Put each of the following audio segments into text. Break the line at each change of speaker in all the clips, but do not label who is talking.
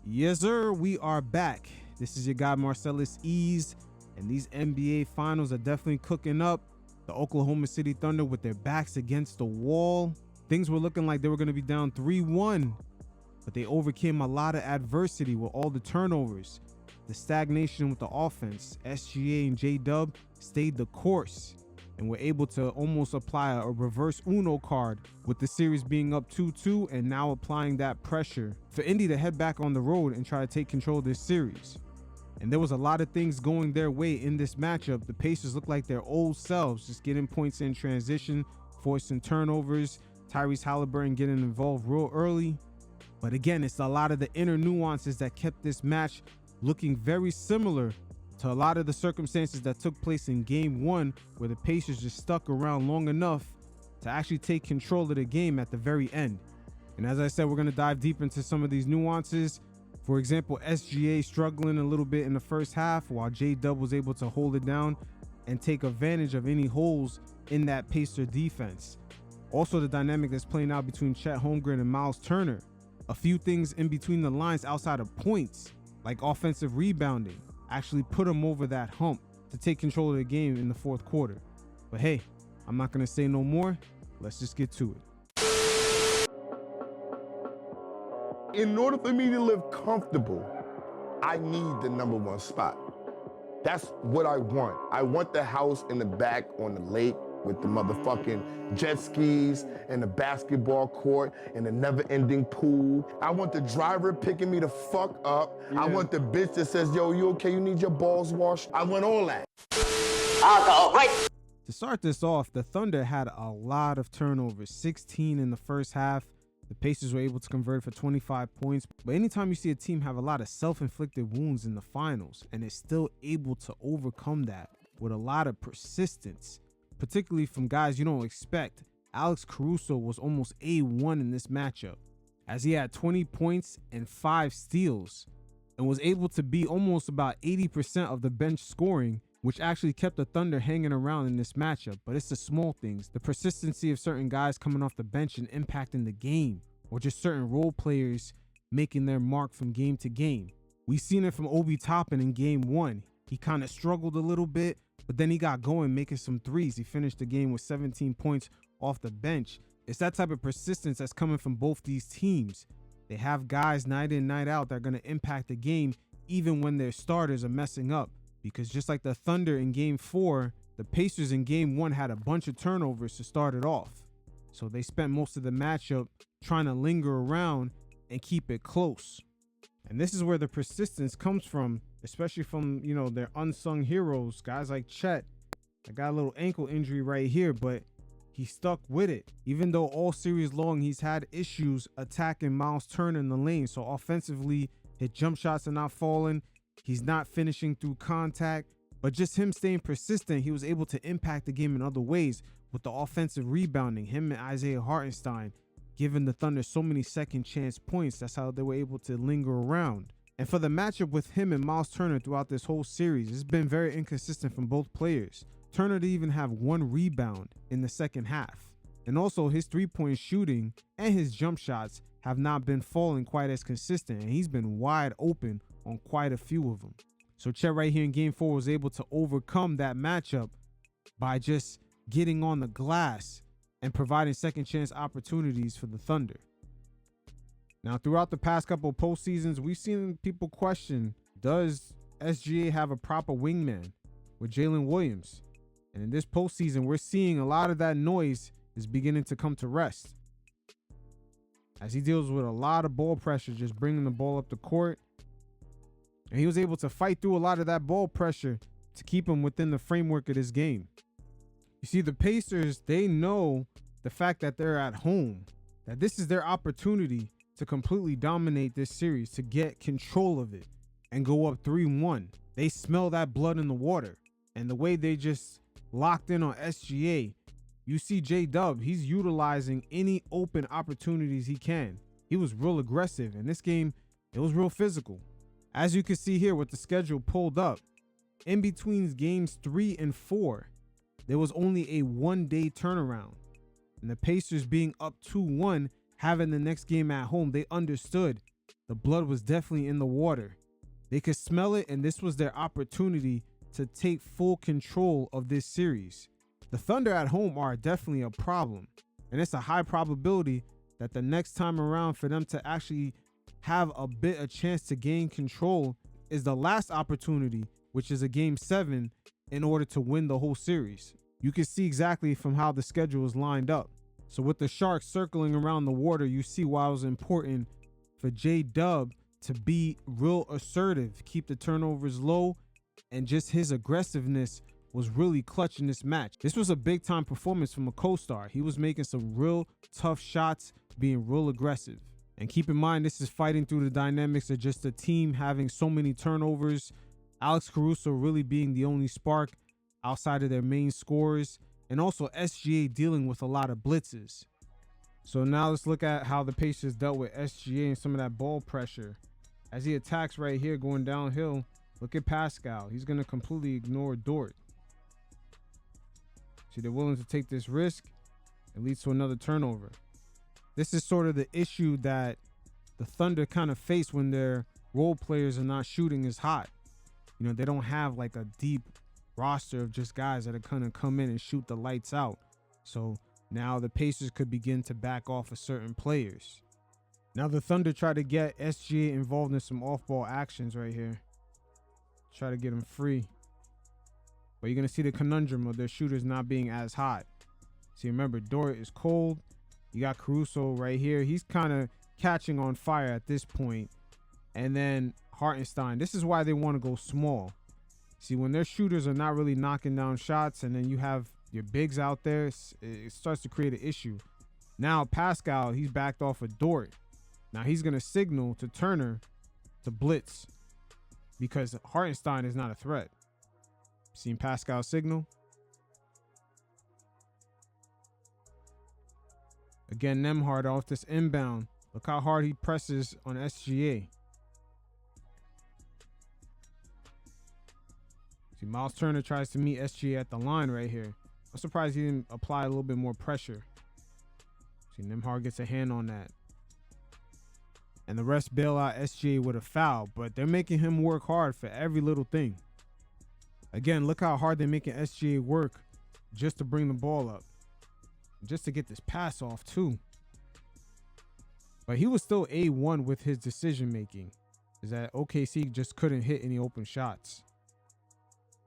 Yes, sir. We are back. This is your guy, Marcellus Ease, and these NBA finals are definitely cooking up. The Oklahoma City Thunder with their backs against the wall. Things were looking like they were going to be down 3-1, but they overcame a lot of adversity with all the turnovers. The stagnation with the offense. SGA and JDub stayed the course and were able to almost apply a reverse Uno card with the series being up 2-2 and now applying that pressure for Indy to head back on the road and try to take control of this series. And there was a lot of things going their way in this matchup. The Pacers looked like their old selves, just getting points in transition, forcing turnovers, Tyrese Haliburton getting involved real early. But again, it's a lot of the inner nuances that kept this match looking very similar to a lot of the circumstances that took place in game one, where the Pacers just stuck around long enough to actually take control of the game at the very end. And as I said, we're going to dive deep into some of these nuances. For example, SGA struggling a little bit in the first half, while JDub was able to hold it down and take advantage of any holes in that Pacer defense. Also, the dynamic that's playing out between Chet Holmgren and Miles Turner. A few things in between the lines outside of points, like offensive rebounding, actually put them over that hump to take control of the game in the fourth quarter. But hey, I'm not going to say no more. Let's just get to it.
In order for me to live comfortable, I need the number one spot. That's what I want. I want the house in the back on the lake with the motherfucking jet skis and the basketball court and the never-ending pool. I want the driver picking me the fuck up. Yeah. I want the bitch that says, yo, you okay? You need your balls washed? I want all that.
Alcohol, right?
To start this off, the Thunder had a lot of turnovers, 16 in the first half. The Pacers were able to convert for 25 points. But anytime you see a team have a lot of self-inflicted wounds in the finals and is still able to overcome that with a lot of persistence, particularly from guys you don't expect, Alex Caruso was almost A1 in this matchup, as he had 20 points and 5 steals and was able to be almost about 80% of the bench scoring, which actually kept the Thunder hanging around in this matchup. But it's the small things, the persistency of certain guys coming off the bench and impacting the game, or just certain role players making their mark from game to game. We've seen it from Obi Toppin in game one. He kind of struggled a little bit, but then he got going, making some threes. He finished the game with 17 points off the bench. It's that type of persistence that's coming from both these teams. They have guys night in, night out that are going to impact the game, even when their starters are messing up. Because just like the Thunder in game 4, the Pacers in game 1 had a bunch of turnovers to start it off. So they spent most of the matchup trying to linger around and keep it close. And this is where the persistence comes from, especially from, their unsung heroes, guys like Chet. I got a little ankle injury right here, but he stuck with it. Even though all series long he's had issues attacking Miles Turner in the lane. So offensively, his jump shots are not falling. He's not finishing through contact, but just him staying persistent, he was able to impact the game in other ways with the offensive rebounding. Him and Isaiah Hartenstein giving the Thunder so many second chance points. That's how they were able to linger around. And for the matchup with him and Miles Turner throughout this whole series, it's been very inconsistent from both players. Turner didn't even have 1 rebound in the second half. And also his three-point shooting and his jump shots have not been falling quite as consistent, and he's been wide open on quite a few of them. So Chet right here in game 4 was able to overcome that matchup by just getting on the glass and providing second chance opportunities for the Thunder. Now, throughout the past couple of postseasons, we've seen people question, does SGA have a proper wingman with Jalen Williams? And in this postseason, we're seeing a lot of that noise is beginning to come to rest, as he deals with a lot of ball pressure, just bringing the ball up the court. And he was able to fight through a lot of that ball pressure to keep him within the framework of this game. You see, the Pacers, they know the fact that they're at home, that this is their opportunity to completely dominate this series, to get control of it and go up 3-1. They smell that blood in the water. And the way they just locked in on SGA, you see JDub, he's utilizing any open opportunities he can. He was real aggressive. In this game, it was real physical. As you can see here with the schedule pulled up, in between games 3 and 4, there was only a 1-day turnaround. And the Pacers being up 2-1, having the next game at home, they understood The blood was definitely in the water. They could smell it, and this was their opportunity to take full control of this series. The Thunder at home are definitely a problem, and it's a high probability that the next time around for them to actually have a chance to gain control is the last opportunity, which is a game 7, in order to win the whole series. You can see exactly from how the schedule is lined up. So with the Sharks circling around the water, you see why it was important for JDub to be real assertive, keep the turnovers low, and just his aggressiveness was really clutch in this match. This was a big time performance from a co-star. He was making some real tough shots, being real aggressive. And keep in mind, this is fighting through the dynamics of just the team having so many turnovers. Alex Caruso really being the only spark outside of their main scorers, and also SGA dealing with a lot of blitzes. So now let's look at how the Pacers dealt with SGA and some of that ball pressure. As he attacks right here going downhill, look at Pascal. He's going to completely ignore Dort. See, they're willing to take this risk. It leads to another turnover. This is sort of the issue that the Thunder kind of face when their role players are not shooting as hot. You know, they don't have like a deep roster of just guys that are going to come in and shoot the lights out. So now the Pacers could begin to back off of certain players. Now the Thunder try to get SGA involved in some off-ball actions right here. Try to get him free. But you're going to see the conundrum of their shooters not being as hot. See, remember, Dort is cold. You got Caruso right here. He's kind of catching on fire at this point. And then Hartenstein. This is why they want to go small. See, when their shooters are not really knocking down shots and then you have your bigs out there, it starts to create an issue. Now Pascal, he's backed off of Dort. Now he's going to signal to Turner to blitz because Hartenstein is not a threat. Seen Pascal signal? Again, Nembhard off this inbound. Look how hard he presses on SGA. See, Miles Turner tries to meet SGA at the line right here. I'm surprised he didn't apply a little bit more pressure. See, Nembhard gets a hand on that. And the refs bail out SGA with a foul, but they're making him work hard for every little thing. Again, look how hard they're making SGA work just to bring the ball up. Just to get this pass off too. But he was still A1 with his decision making. Is that OKC just couldn't hit any open shots.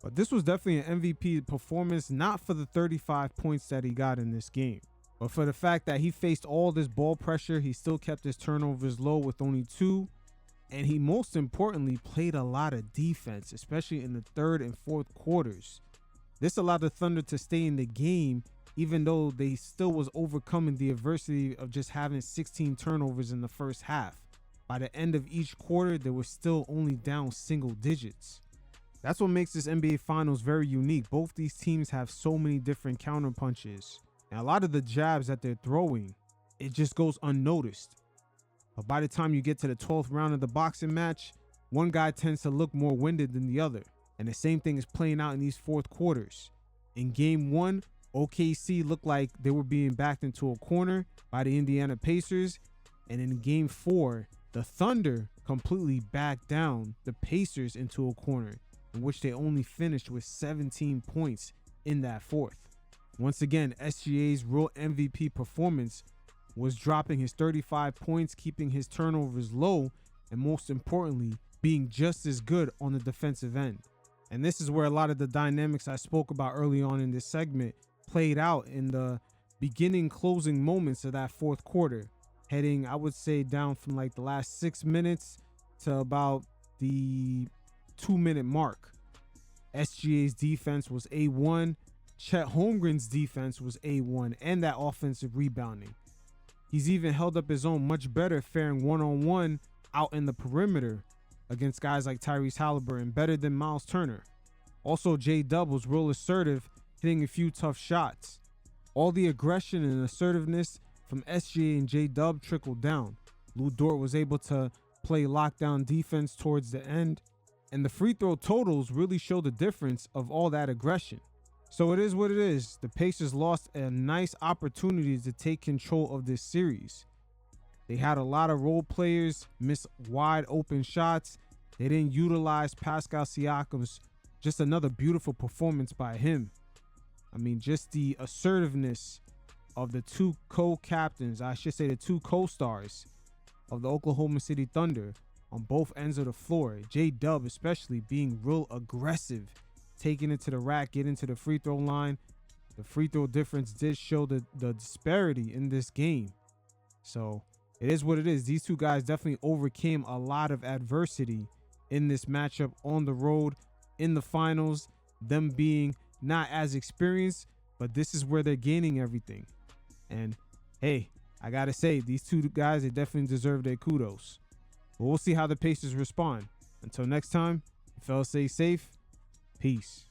But this was definitely an MVP performance, not for the 35 points that he got in this game, but for the fact that he faced all this ball pressure. He still kept his turnovers low with only 2. And he most importantly played a lot of defense, especially in the third and fourth quarters. This allowed the Thunder to stay in the game, even though they still was overcoming the adversity of just having 16 turnovers in the first half. By the end of each quarter, they were still only down single digits. That's what makes this NBA Finals very unique. Both these teams have so many different counter punches. And a lot of the jabs that they're throwing, it just goes unnoticed. But by the time you get to the 12th round of the boxing match, one guy tends to look more winded than the other. And the same thing is playing out in these fourth quarters. In game 1, OKC looked like they were being backed into a corner by the Indiana Pacers. And in game 4, the Thunder completely backed down the Pacers into a corner, in which they only finished with 17 points in that fourth. Once again, SGA's real MVP performance was dropping his 35 points, keeping his turnovers low, and most importantly, being just as good on the defensive end. And this is where a lot of the dynamics I spoke about early on in this segment played out in the beginning closing moments of that fourth quarter, heading, I would say, down from like the last 6 minutes to about the 2-minute mark. SGA's defense was A1. Chet Holmgren's defense was A1, and that offensive rebounding. He's even held up his own much better, faring one-on-one out in the perimeter against guys like Tyrese Haliburton, better than Miles Turner. Also, JDub was real assertive, hitting a few tough shots. All the aggression and assertiveness from SGA and JDub trickled down. Lou Dort was able to play lockdown defense towards the end, and the free throw totals really show the difference of all that aggression. So it is what it is. The Pacers lost a nice opportunity to take control of this series. They had a lot of role players miss wide open shots. They didn't utilize Pascal Siakam's, just another beautiful performance by him. I mean, just the assertiveness of the two co-captains, I should say the two co-stars of the Oklahoma City Thunder on both ends of the floor. JDub especially being real aggressive, taking it to the rack, getting to the free throw line. The free throw difference did show the disparity in this game. So it is what it is. These two guys definitely overcame a lot of adversity in this matchup on the road in the finals, them being not as experienced, but this is where they're gaining everything. And hey, I gotta say, these two guys, they definitely deserve their kudos. But we'll see how the Pacers respond. Until next time, fellas, stay safe. Peace.